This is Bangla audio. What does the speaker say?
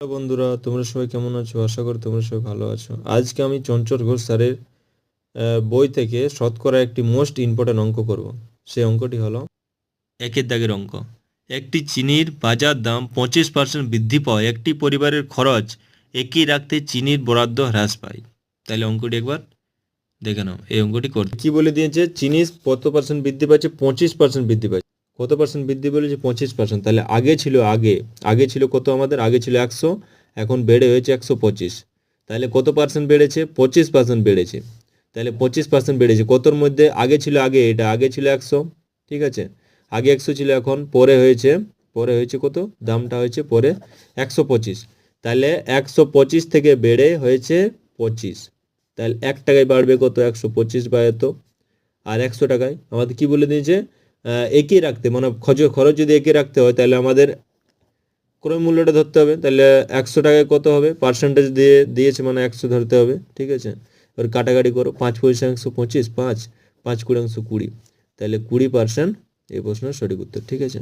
হ্যালো বন্ধুরা, তোমরা সবাই কেমন আছো? আশা করি তোমরা সবাই ভালো আছো। আজকে আমি চঞ্চল ঘোষ স্যারের বই থেকে শতকরা একটি মোস্ট ইম্পর্ট্যান্ট অঙ্ক করব। সেই অঙ্কটি হলো একের দাগের অঙ্ক। একটি চিনির বাজার দাম 25% বৃদ্ধি পাওয়ায় একটি পরিবারের খরচ একই রাখতে চিনির বরাদ্দ হ্রাস পায়। তাহলে অঙ্কটি একবার দেখে নাও। এই অঙ্কটি করতে কি বলে দিয়েছে? চিনি কত পার্সেন্ট বৃদ্ধি পাচ্ছে? 25% বৃদ্ধি পাচ্ছে। কত পার্সেন্ট বৃদ্ধি বলেছে? 25%। তাহলে আগে ছিল কত? আমাদের আগে ছিল 100, এখন বেড়ে হয়েছে 125। তাহলে কত পার্সেন্ট বেড়েছে? 25% বেড়েছে। তাহলে 25% বেড়েছে কতর মধ্যে? আগে ছিল 100, ঠিক আছে? আগে 100 ছিল, এখন পরে হয়েছে কত? দামটা হয়েছে পরে 125। তাহলে 125 থেকে বেড়ে হয়েছে 25। তাহলে 1 টাকায় বাড়বে কত? 125 বাড়তো। আর 100 টাকায় আমাদের কি বলে দিয়েছে? একই রাখতে, মানে খরচ যদি একই রাখতে হয় তাহলে আমাদের ক্রয় মূল্যটা ধরতে হবে। তাহলে 100 টাকায় কত হবে? পার্সেন্টেজ দিয়েছে মানে 100 ধরতে হবে, ঠিক আছে? এবার কাটাকাটি করো, 5 পয়সা 125, 5 5 কুড়ি 20। তাহলে 20% এই প্রশ্নের সঠিক উত্তর, ঠিক আছে?